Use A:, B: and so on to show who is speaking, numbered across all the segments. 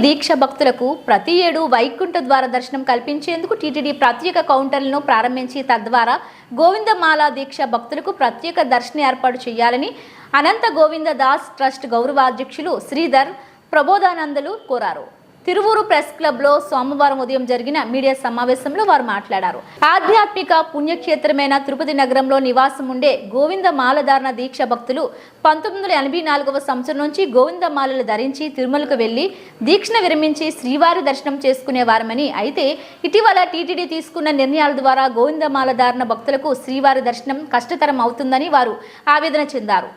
A: దీక్ష భక్తులకు ప్రతి ఏడు వైకుంఠ ద్వార దర్శనం కల్పించేందుకు టీటీడీ ప్రత్యేక కౌంటర్లను ప్రారంభించి తద్వారా గోవిందమాల దీక్ష భక్తులకు ప్రత్యేక దర్శనం ఏర్పాటు చేయాలని అనంత గోవింద దాస్ ట్రస్ట్ గౌరవాధ్యక్షులు శ్రీధర్ ప్రబోధానందలు కోరారు. తిరువూరు ప్రెస్ క్లబ్ లో సోమవారం ఉదయం జరిగిన మీడియా సమావేశంలో వారు మాట్లాడారు. ఆధ్యాత్మిక పుణ్యక్షేత్రమైన తిరుపతి నగరంలో నివాసం ఉండే గోవింద మాలధారణ దీక్ష భక్తులు 1984వ సంవత్సరం నుంచి గోవింద మాలలు ధరించి తిరుమలకు వెళ్లి దీక్షను విరమించి శ్రీవారి దర్శనం చేసుకునేవారమని, అయితే ఇటీవల టీటీడీ తీసుకున్న నిర్ణయాల ద్వారా గోవింద మాలధారణ భక్తులకు శ్రీవారి దర్శనం కష్టతరం అవుతుందని వారు ఆవేదన చెందారు.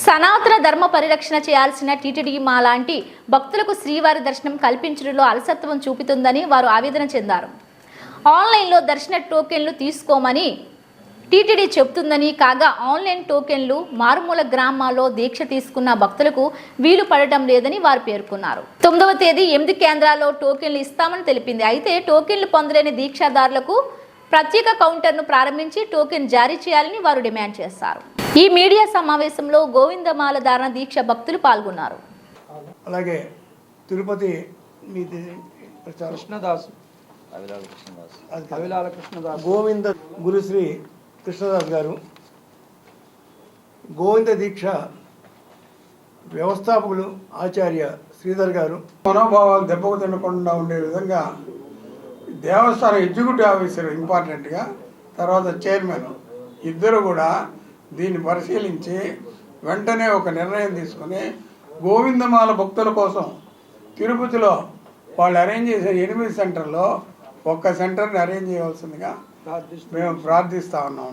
A: సనాతన ధర్మ పరిరక్షణ చేయాల్సిన టీటీడీ మాలాంటి భక్తులకు శ్రీవారి దర్శనం కల్పించడంలో అలసత్వం చూపుతుందని వారు ఆవేదన చెందారు. ఆన్లైన్లో దర్శన టోకెన్లు తీసుకోమని టీటీడీ చెబుతుందని, కాగా ఆన్లైన్ టోకెన్లు మారుమూల గ్రామాల్లో దీక్ష తీసుకున్న భక్తులకు వీలు పడటం లేదని వారు పేర్కొన్నారు. 9వ తేదీ 8 కేంద్రాల్లో టోకెన్లు ఇస్తామని తెలిపింది. అయితే టోకెన్లు పొందలేని దీక్షాదారులకు ప్రత్యేక కౌంటర్ను ప్రారంభించి టోకెన్ జారీ చేయాలని వారు డిమాండ్ చేశారు. ఈ మీడియా సమావేశంలో గోవిందమాల ధారణ దీక్ష భక్తులు పాల్గొన్నారు.
B: అలాగే తిరుపతి గోవింద గురుశ్రీ కృష్ణదాస్ గారు, గోవింద దీక్ష వ్యవస్థాపకులు ఆచార్య శ్రీధర్ గారు మనోభావాలు దెబ్బకు తినకుండా ఉండే విధంగా దేవస్థానం ఎగ్జిక్యూటివ్ ఆఫీసర్ ఇంపార్టెంట్గా, తర్వాత చైర్మన్ ఇద్దరు కూడా దీన్ని పరిశీలించి వెంటనే ఒక నిర్ణయం తీసుకుని గోవిందమాల భక్తుల కోసం తిరుపతిలో వాళ్ళు అరేంజ్ చేసే 8 సెంటర్లో ఒక్క సెంటర్ని అరేంజ్ చేయవలసిందిగా మేము ప్రార్థిస్తా ఉన్నాం.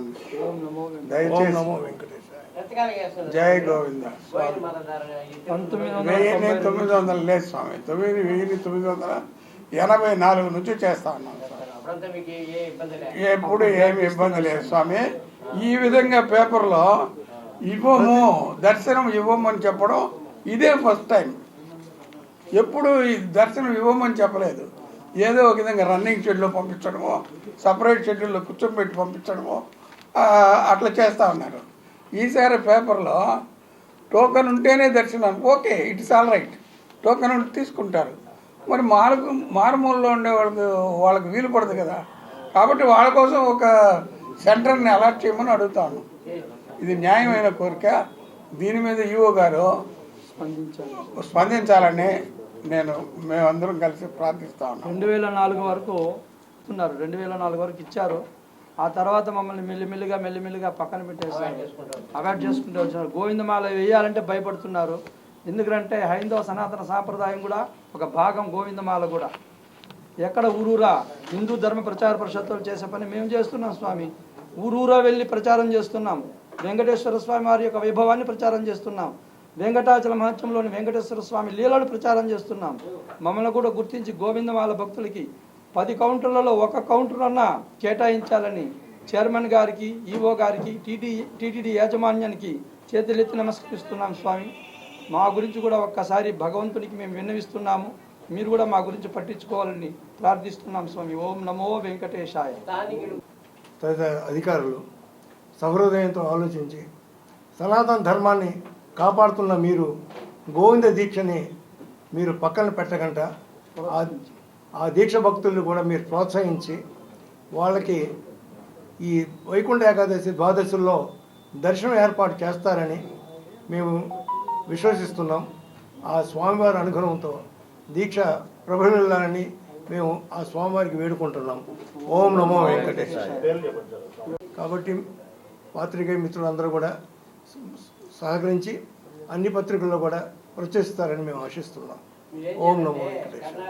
B: దయచేసి నమో వెంకటేశ్వర, జై గోవింద. 1900 లేదు స్వామి, 1984 నుంచి చేస్తా ఉన్నాం. ఎప్పుడు ఏమి ఇబ్బంది లేదు స్వామి. ఈ విధంగా పేపర్లో ఇవ్వము, దర్శనం ఇవ్వమని చెప్పడం ఇదే ఫస్ట్ టైం. ఎప్పుడు ఈ దర్శనం ఇవ్వమని చెప్పలేదు. ఏదో ఒక విధంగా రన్నింగ్ షెడ్యూల్లో పంపించడమో, సపరేట్ షెడ్యూల్లో కూర్చోబెట్టి పంపించడమో అట్లా చేస్తూ ఉన్నారు. ఈసారి పేపర్లో టోకెన్ ఉంటేనే దర్శనం, okay, it's all right, token ఉంటే తీసుకుంటారు. మరి మారుమూలలో ఉండే వాళ్ళకి వీలు పడదు కదా. కాబట్టి వాళ్ళ కోసం ఒక సెంటర్ని అలాట్ చేయమని అడుగుతాను. ఇది న్యాయమైన కోరిక. దీని మీద ఈఓ గారు స్పందించాలని మేమందరం కలిసి ప్రార్థిస్తా ఉన్నాం.
C: 2004 వరకు ఉన్నారు, 2004 వరకు ఇచ్చారు. ఆ తర్వాత మమ్మల్ని మెల్లిమెల్లిగా పక్కన పెట్టేసారు, అవాయిడ్ చేసుకుంటూ వచ్చారు. గోవిందమాల వేయాలంటే భయపడుతున్నారు. ఎందుకంటే హైందవ సనాతన సాంప్రదాయం కూడా ఒక భాగం గోవిందమాల కూడా. ఎక్కడ ఊరూరా హిందూ ధర్మ ప్రచార పరిషత్తులు చేసే పని మేము చేస్తున్నాం స్వామి. ఊరూరా వెళ్ళి ప్రచారం చేస్తున్నాం. వెంకటేశ్వర స్వామి వారి యొక్క వైభవాన్ని ప్రచారం చేస్తున్నాం. వెంకటాచల మహత్యంలోని వెంకటేశ్వర స్వామి లీలలు ప్రచారం చేస్తున్నాం. మమ్మల్ని కూడా గుర్తించి గోవిందమాల భక్తులకి 10 కౌంటర్లలో ఒక కౌంటర్ అన్నా కేటాయించాలని చైర్మన్ గారికి, ఈఓ గారికి, టీటీడీ యాజమాన్యానికి చేతులెత్తి నమస్కరిస్తున్నాం స్వామి. మా గురించి కూడా ఒక్కసారి భగవంతునికి మేము విన్నవిస్తున్నాము. మీరు కూడా మా గురించి పట్టించుకోవాలని ప్రార్థిస్తున్నాం స్వామి. ఓం నమో వెంకటేశాయ.
B: తదితర అధికారులు సహృదయంతో ఆలోచించి సనాతన ధర్మాన్ని కాపాడుతున్న మీరు గోవింద దీక్షని మీరు పక్కన పెట్టకుండా ఆ దీక్ష భక్తులను కూడా మీరు ప్రోత్సహించి వాళ్ళకి ఈ వైకుంఠ ఏకాదశి ద్వాదశుల్లో దర్శనం ఏర్పాటు చేస్తారని మేము విశ్వసిస్తున్నాం. ఆ స్వామివారి అనుగ్రహంతో దీక్ష ప్రభవిల్లాలని మేము ఆ స్వామివారికి వేడుకుంటున్నాం. ఓం నమో వెంకటేశ్వర. కాబట్టి పాత్రికేయ మిత్రులందరూ కూడా సహకరించి అన్ని పత్రికల్లో కూడా ప్రచురిస్తారని మేము ఆశిస్తున్నాం. ఓం నమో వెంకటేశ్వర.